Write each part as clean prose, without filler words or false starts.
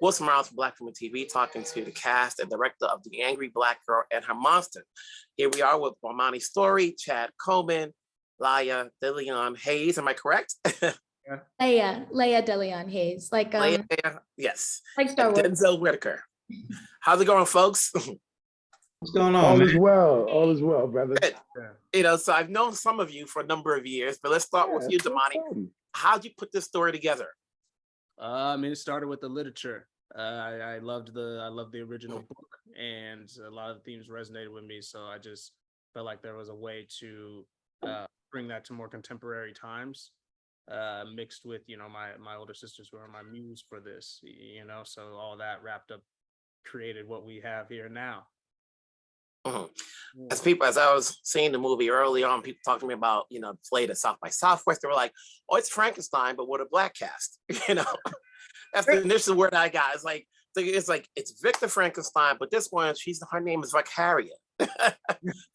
Wilson Miles from Black Film and TV, talking to the cast and director of The Angry Black Girl and Her Monster. Here we are with Bomani Story, Chad Coleman, Laya DeLeon Hayes. Am I correct? Laya DeLeon Hayes, like yes, like Star Wars. Denzel Whitaker. How's it going, folks? What's going on? All man? is well. All is well, brother. You know, so I've known some of you for a number of years, but let's start with you, Bomani. How'd you put this story together? I mean, it started with the literature. I loved the original book, and a lot of the themes resonated with me. So I just felt like there was a way to bring that to more contemporary times, mixed with, you know, my older sisters who are my muse for this, you know. So all that wrapped up created what we have here now. As I was seeing the movie early on, people talked to me about, you know, played at South by Southwest. They were like, "Oh, it's Frankenstein, but with a black cast." You know, that's the initial word I got. It's like it's Victor Frankenstein, but this one, her name is Vicaria.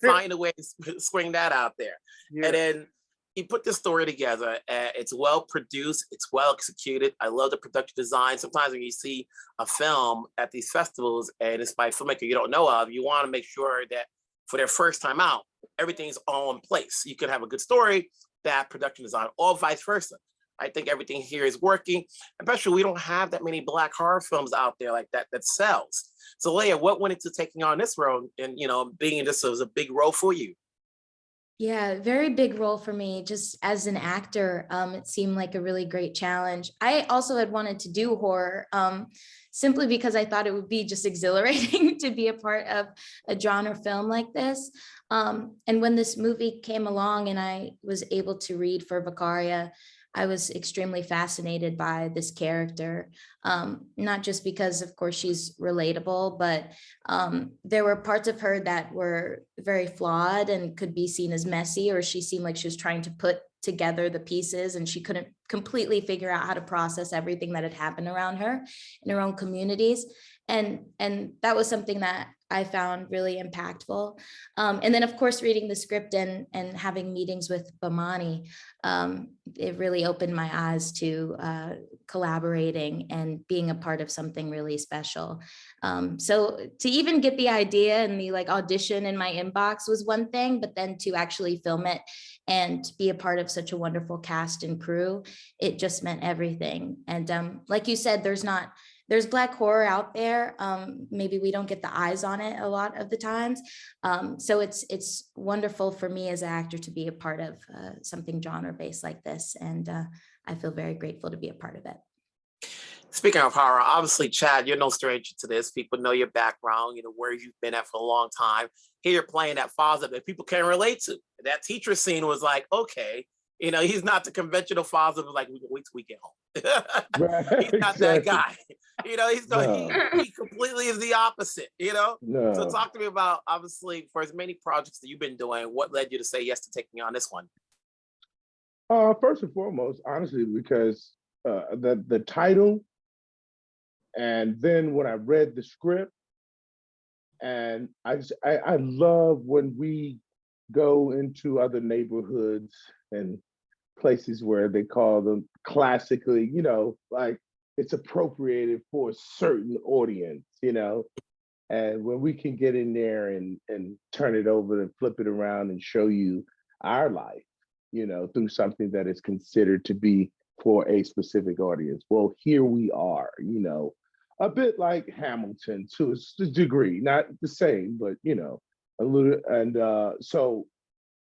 Find a way to swing that out there, and then you put this story together. It's well produced, it's well executed. I love the production design. Sometimes when you see a film at these festivals and it's by a filmmaker you don't know of, you want to make sure that for their first time out, everything's all in place. You could have a good story, bad production design, or vice versa. I think everything here is working. Especially, we don't have that many Black horror films out there like that sells. So, Laya, what went into taking on this role, and you know, being this was a big role for you? Yeah, very big role for me. Just as an actor, it seemed like a really great challenge. I also had wanted to do horror, simply because I thought it would be just exhilarating to be a part of a genre film like this. And when this movie came along and I was able to read for Vicaria, I was extremely fascinated by this character, not just because, of course, she's relatable, but there were parts of her that were very flawed and could be seen as messy, or she seemed like she was trying to put together the pieces and she couldn't completely figure out how to process everything that had happened around her in her own communities. And that was something that I found really impactful. And then, of course, reading the script and having meetings with Bomani, it really opened my eyes to collaborating and being a part of something really special. So to even get the idea and the audition in my inbox was one thing, but then to actually film it and be a part of such a wonderful cast and crew, it just meant everything. And like you said, there's Black horror out there. Maybe we don't get the eyes on it a lot of the times. So it's wonderful for me as an actor to be a part of something genre-based like this. And I feel very grateful to be a part of it. Speaking of horror, obviously, Chad, you're no stranger to this. People know your background, you know, where you've been at for a long time. Here you're playing that father that people can relate to. That teacher scene was like, okay, you know, he's not the conventional father, but like, wait till we get home. Right, he's not that guy. You know, he completely is the opposite, you know? No. So talk to me about, obviously, for as many projects that you've been doing, what led you to say yes to taking on this one? First and foremost, honestly, because the title, and then when I read the script, and I love when we go into other neighborhoods and places where they call them classically, you know, like it's appropriated for a certain audience, you know, and when we can get in there and turn it over and flip it around and show you our life, you know, through something that is considered to be for a specific audience. Well, here we are, you know, a bit like Hamilton to a degree, not the same, but, you know, a little. And so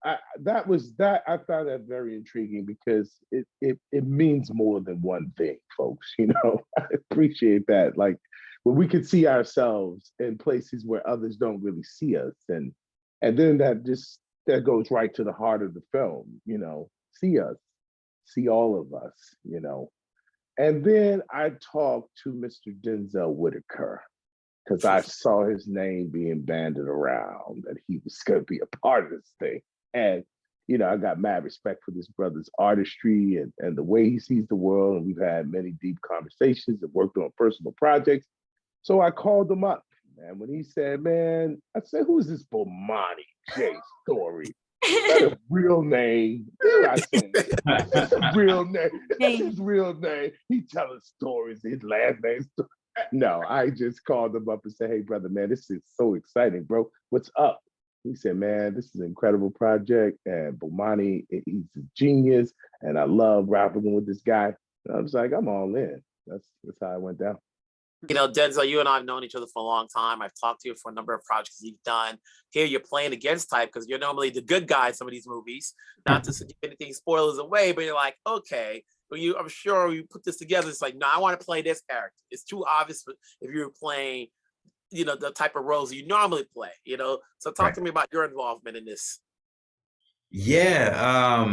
I found that very intriguing because it means more than one thing, folks. You know, I appreciate that. Like when we can see ourselves in places where others don't really see us, and then that goes right to the heart of the film. You know, see us, see all of us. You know, and then I talked to Mr. Denzel Whitaker because I saw his name being banded around that he was going to be a part of this thing. And, you know, I got mad respect for this brother's artistry and the way he sees the world. And we've had many deep conversations and worked on personal projects. So I called him up. And when he said, man, I said, who's this Bomani J story? Is that a real name? I said, that's a real name. That's his real name. He telling stories, his last name. No, I just called him up and said, "Hey, brother, man, this is so exciting, bro. What's up?" He said, "Man, this is an incredible project, and Bomani, he's a genius, and I love rapping with this guy." And I was like, "I'm all in." That's how it went down. You know, Denzel, you and I have known each other for a long time. I've talked to you for a number of projects you've done. Here you're playing against type because you're normally the good guy in some of these movies. Not to give anything spoilers away, but you're like, okay, well, I'm sure you put this together. It's like, no, I want to play this character. It's too obvious if you're playing, the type of roles you normally play, So talk to me about your involvement in this. Yeah,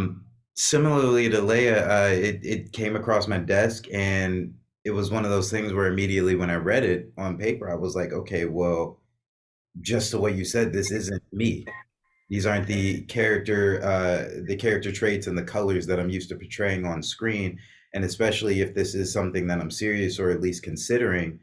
similarly to Leia, it came across my desk, and it was one of those things where immediately when I read it on paper, I was like, okay, well, just the way you said, this isn't me. These aren't the character traits and the colors that I'm used to portraying on screen. And especially if this is something that I'm serious or at least considering,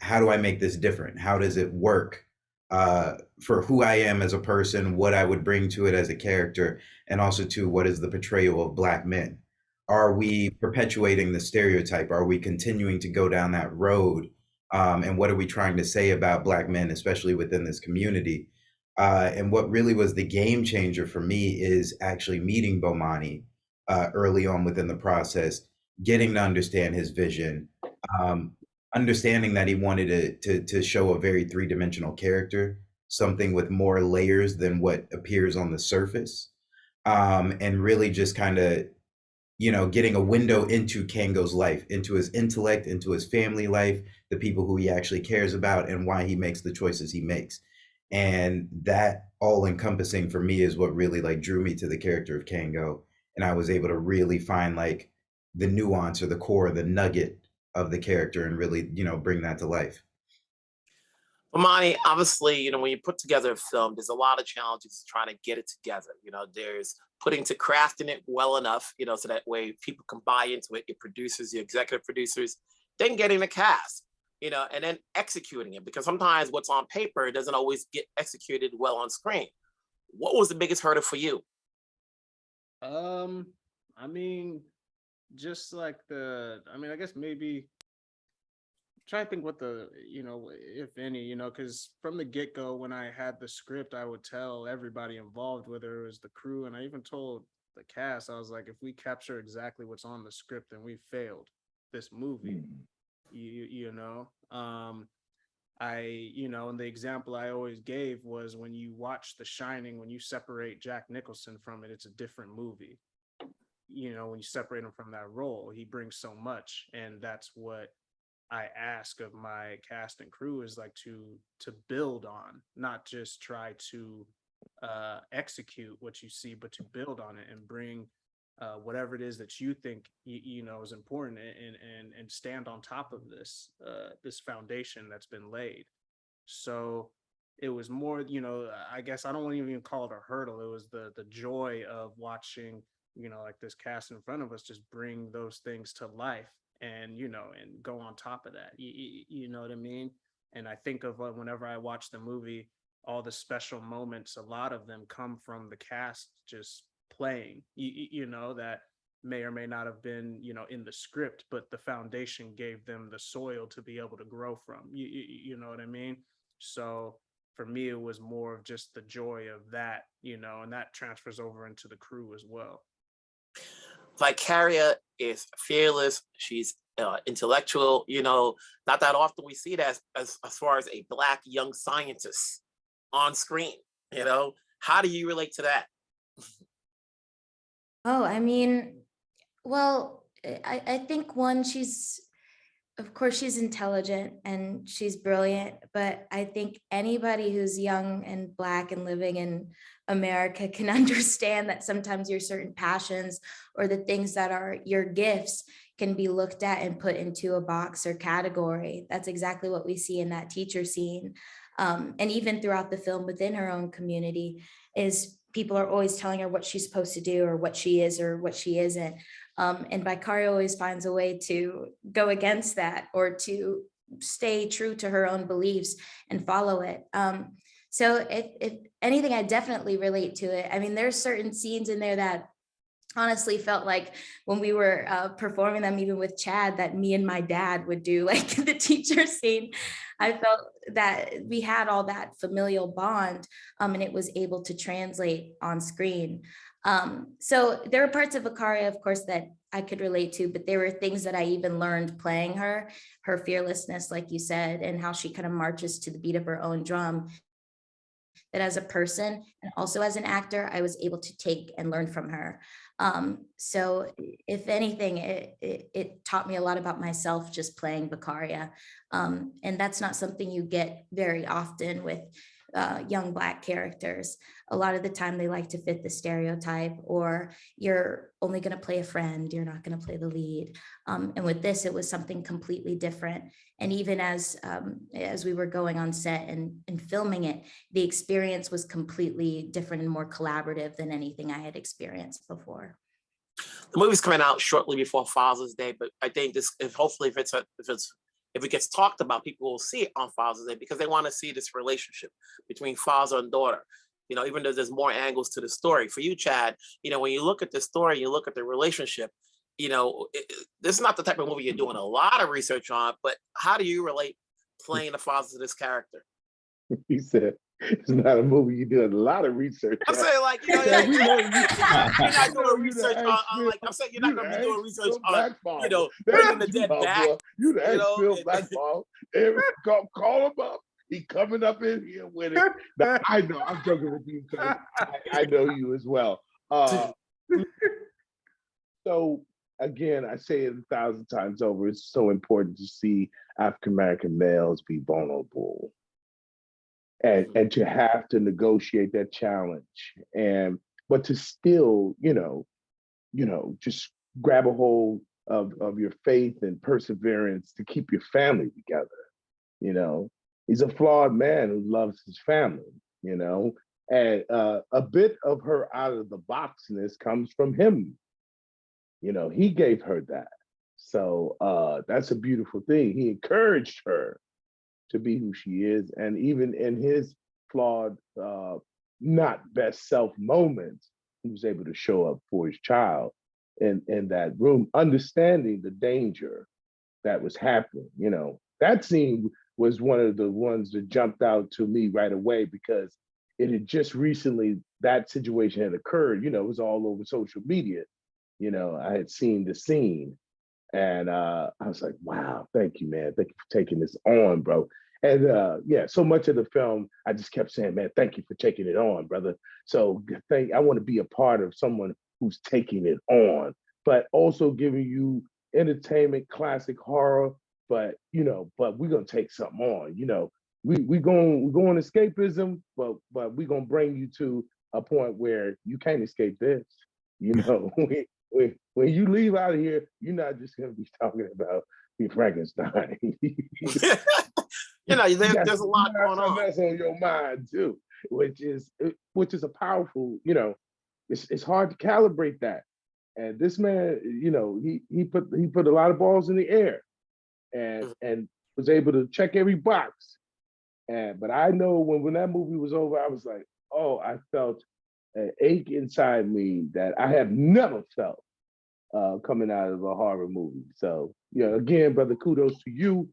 how do I make this different? How does it work for who I am as a person, what I would bring to it as a character, and also to what is the portrayal of Black men? Are we perpetuating the stereotype? Are we continuing to go down that road? And what are we trying to say about Black men, especially within this community? And what really was the game changer for me is actually meeting Bomani early on within the process, getting to understand his vision, understanding that he wanted to show a very three-dimensional character, something with more layers than what appears on the surface, and really just kind of getting a window into Kango's life, into his intellect, into his family life, the people who he actually cares about, and why he makes the choices he makes. And that all encompassing for me is what really like drew me to the character of Kango. And I was able to really find like the nuance or the core, the nugget of the character and really, bring that to life. Bomani, obviously, when you put together a film, there's a lot of challenges trying to get it together. There's putting to crafting it well enough, so that way people can buy into it, your producers, your executive producers, then getting the cast, and then executing it. Because sometimes what's on paper doesn't always get executed well on screen. What was the biggest hurdle for you? I mean, just like I guess maybe trying to think what if any, because from the get-go, when I had the script, I would tell everybody involved, whether it was the crew, and I even told the cast, I was like, if we capture exactly what's on the script, then we failed this movie. And the example I always gave was when you watch The Shining, when you separate Jack Nicholson from it, it's a different movie. When you separate him from that role, he brings so much, and that's what I ask of my cast and crew is like to build on, not just try to execute what you see, but to build on it and bring whatever it is that you think is important, and stand on top of this foundation that's been laid. So it was more, I guess I don't want to even call it a hurdle. It was the joy of watching, like this cast in front of us just bring those things to life, and and go on top of that. You know what I mean? And I think of whenever I watch the movie, all the special moments, a lot of them come from the cast just playing, that may or may not have been, in the script, but the foundation gave them the soil to be able to grow from. You know what I mean? So for me, it was more of just the joy of that, and that transfers over into the crew as well. Vicaria is fearless. She's intellectual. Not that often we see that as far as a Black young scientist on screen. How do you relate to that? Oh, I mean, well, I think of course, she's intelligent and she's brilliant, but I think anybody who's young and Black and living in America can understand that sometimes your certain passions or the things that are your gifts can be looked at and put into a box or category. That's exactly what we see in that teacher scene. And even throughout the film within her own community, is people are always telling her what she's supposed to do or what she is or what she isn't. And Vicaria always finds a way to go against that or to stay true to her own beliefs and follow it. So if anything, I definitely relate to it. I mean, there's certain scenes in there that honestly felt like when we were performing them, even with Chad, that me and my dad would do, like the teacher scene. I felt that we had all that familial bond, and it was able to translate on screen. So there are parts of Vicaria, of course, that I could relate to, but there were things that I even learned playing her fearlessness, like you said, and how she kind of marches to the beat of her own drum, that as a person and also as an actor, I was able to take and learn from her. So if anything, it taught me a lot about myself just playing Vicaria. And that's not something you get very often with young Black characters. A lot of the time they like to fit the stereotype, or you're only going to play a friend, you're not going to play the lead. And with this, it was something completely different. And even as we were going on set and filming it, the experience was completely different and more collaborative than anything I had experienced before. The movie's coming out shortly before Father's Day, but I think this, if it gets talked about, people will see it on Father's Day because they want to see this relationship between father and daughter. You know, even though there's more angles to the story. For you, Chad, you know, when you look at the story, you look at the relationship, you know, this is not the type of movie you're doing a lot of research on, but how do you relate playing the father to this character? He said, it's not a movie you're doing a lot of research I'm on. saying, like, you know, Yeah, we know you're not doing research on, like, I'm saying, you're not going to be doing research on, you know, bringing the dead back. You the ex-film and- blackball. Call him up. He coming up in here with it. Now, I know, I'm joking with you because I know you as well. So again, I say it 1,000 times over, it's so important to see African-American males be vulnerable. And to have to negotiate that challenge, but to still, just grab a hold of your faith and perseverance to keep your family together. You know, he's a flawed man who loves his family. You know, and a bit of her out of the boxness comes from him. You know, he gave her that, so that's a beautiful thing. He encouraged her to be who she is. And even in his flawed, not best self moments, he was able to show up for his child in that room, understanding the danger that was happening. You know, that scene was one of the ones that jumped out to me right away because it had just recently, that situation had occurred. You know, it was all over social media. You know, I had seen the scene. And I was like, wow, thank you, man. Thank you for taking this on, bro. And yeah, so much of the film, I just kept saying, man, thank you for taking it on, brother. So I want to be a part of someone who's taking it on, but also giving you entertainment, classic horror, but we're gonna take something on. You know, we going escapism, but we're gonna bring you to a point where you can't escape this. You know, when you leave out of here, you're not just going to be talking about Frankenstein. You know, there's a lot going on. That's on your mind too, which is a powerful. You know, it's hard to calibrate that. And this man, you know, he put a lot of balls in the air, and was able to check every box. But I know when that movie was over, I was like, oh, I felt an ache inside me that I have never felt coming out of a horror movie. So, again, brother, kudos to you.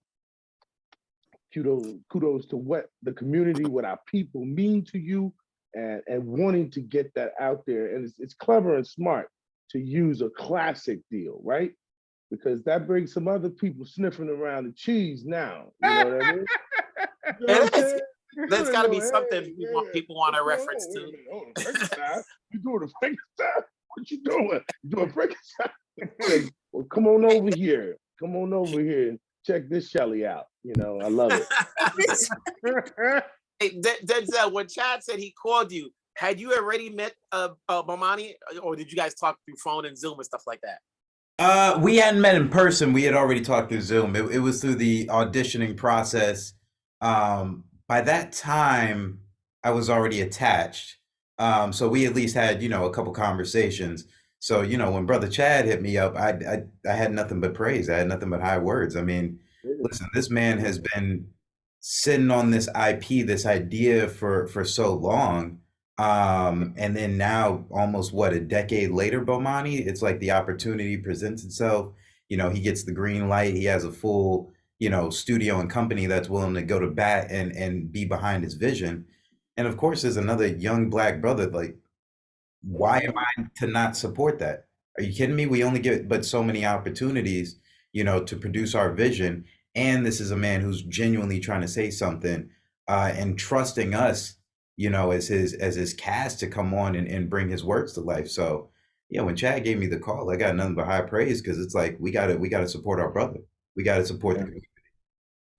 Kudos to what the community, what our people mean to you, and wanting to get that out there. And it's clever and smart to use a classic deal, right? Because that brings some other people sniffing around the cheese now. You know what I mean? You know what I'm saying? There's got to be something people want to reference to. You doing a Frankenstein? What you doing? You doing Frankenstein? Well, come on over here. Come on over here and check this Shelley out. You know, I love it. Hey, Denzel, when Chad said he called you, had you already met Bomani, or did you guys talk through phone and Zoom and stuff like that? We hadn't met in person. We had already talked through Zoom. It was through the auditioning process. By that time, I was already attached. So we at least had, a couple conversations. So, when Brother Chad hit me up, I had nothing but praise. I had nothing but high words. I mean, listen, this man has been sitting on this IP, this idea for so long. And then now, almost what, a decade later, Bomani, it's like the opportunity presents itself. You know, he gets the green light. He has a full, you know, studio and company that's willing to go to bat and be behind his vision. And of course, there's another young black brother. Like, why am I to not support that? Are you kidding me? We only get but so many opportunities, you know, to produce our vision. And this is a man who's genuinely trying to say something, and trusting us, you know, as his cast to come on and bring his words to life. So yeah, when Chad gave me the call, I got nothing but high praise, because it's like we gotta support our brother. We gotta support the community.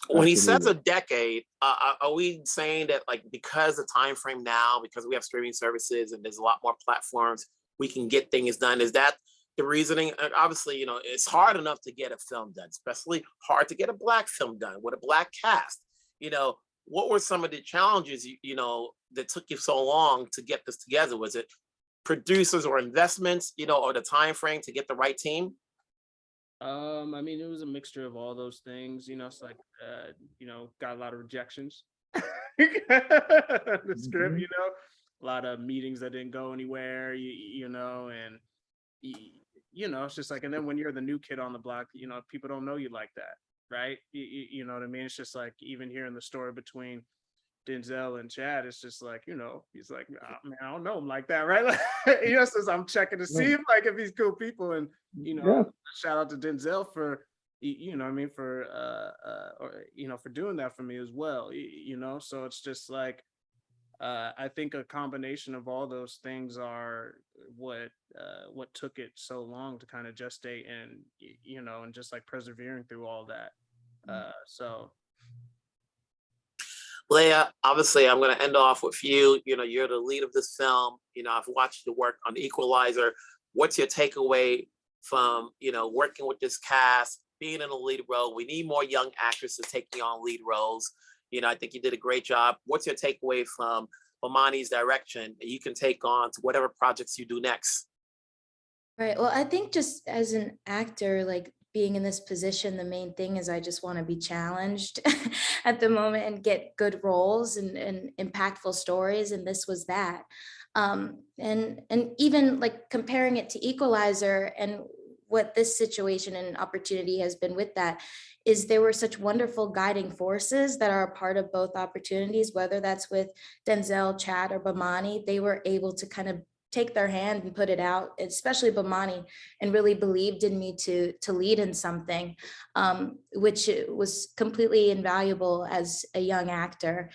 When he says Absolutely. a decade, are we saying that like because the time frame now, because we have streaming services and there's a lot more platforms, we can get things done? Is that the reasoning? And obviously, you know, it's hard enough to get a film done, especially hard to get a black film done with a black cast. You know, what were some of the challenges, you know, that took you so long to get this together? Was it producers or investments, you know, or the time frame to get the right team? I mean, it was a mixture of all those things. You know, it's like, you know, got a lot of rejections. The script, you know, a lot of meetings that didn't go anywhere. You know, and you know, it's just like, and then when you're the new kid on the block, you know, people don't know you like that, right? You know what I mean? It's just like, even hearing the story between Denzel and Chad, it's just like, you know, he's like, oh, man, I don't know him like that, right? Like, you know, since I'm checking to see him, like, if he's cool people. And you know, Yeah. shout out to Denzel for, you know what I mean, for or you know, for doing that for me as well. You know, so it's just like, I think a combination of all those things are what took it so long to kind of gestate, and you know, and just like persevering through all that. So Leah, obviously, I'm going to end off with you. You know, you're the lead of this film. You know, I've watched your work on Equalizer. What's your takeaway from, you know, working with this cast, being in a lead role? We need more young actresses taking on lead roles. You know, I think you did a great job. What's your takeaway from Bomani's direction that you can take on to whatever projects you do next? Right. Well, I think just as an actor, like being in this position, the main thing is I just want to be challenged at the moment and get good roles and impactful stories. And this was that. And even like comparing it to Equalizer and what this situation and opportunity has been with that is there were such wonderful guiding forces that are a part of both opportunities, whether that's with Denzel, Chad, or Bomani. They were able to kind of take their hand and put it out, especially Bomani, and really believed in me to lead in something, which was completely invaluable as a young actor.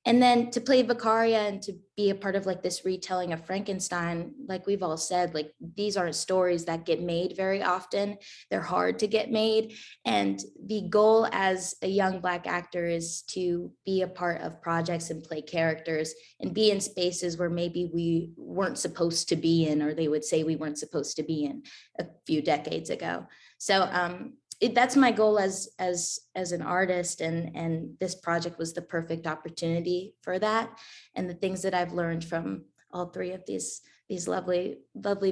And then to play Vicaria and to be a part of like this retelling of Frankenstein, like we've all said, like these aren't stories that get made very often. They're hard to get made. And the goal as a young Black actor is to be a part of projects and play characters and be in spaces where maybe we weren't supposed to be in, or they would say we weren't supposed to be in a few decades ago. So that's my goal as an artist, and this project was the perfect opportunity for that. And the things that I've learned from all three of these lovely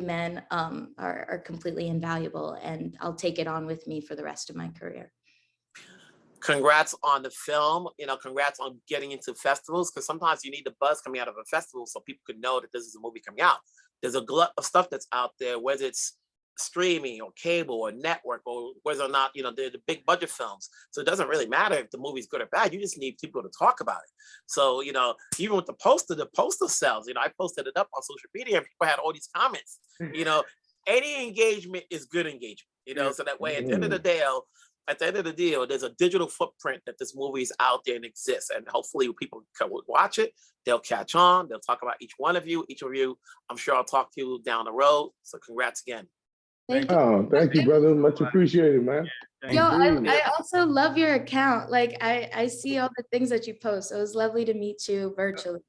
men are completely invaluable, and I'll take it on with me for the rest of my career. Congrats on the film. You know, congrats on getting into festivals, because sometimes you need the buzz coming out of a festival so people could know that this is a movie coming out. There's a glut of stuff that's out there, whether it's streaming or cable or network, or whether or not, you know, they're the big budget films. So it doesn't really matter if the movie's good or bad. You just need people to talk about it. So, you know, even with the poster sells. You know, I posted it up on social media and people had all these comments. You know, any engagement is good engagement, you know, so that way at the end of the day, there's a digital footprint that this movie is out there and exists. And hopefully people can watch it, they'll catch on, they'll talk about each of you. I'm sure I'll talk to you down the road. So congrats again. Thank you. Oh, thank you, brother. Much appreciated, man. thank Yo, you. I also love your account. Like I see all the things that you post. So it was lovely to meet you virtually.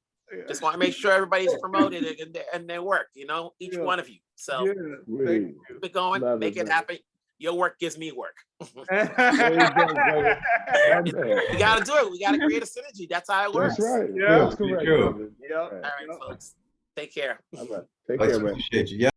Just want to make sure everybody's promoted and their work, you know, each one of you. So Great. keep it going, Love make it brother. happen. Your work gives me work. There you go, brother. I'm there. We got to do it. We got to create a synergy. That's how it works. That's right. Yeah. That's correct, True. brother. Yep. All right, folks. Take care. All right. Take I care, man. appreciate you. Yeah.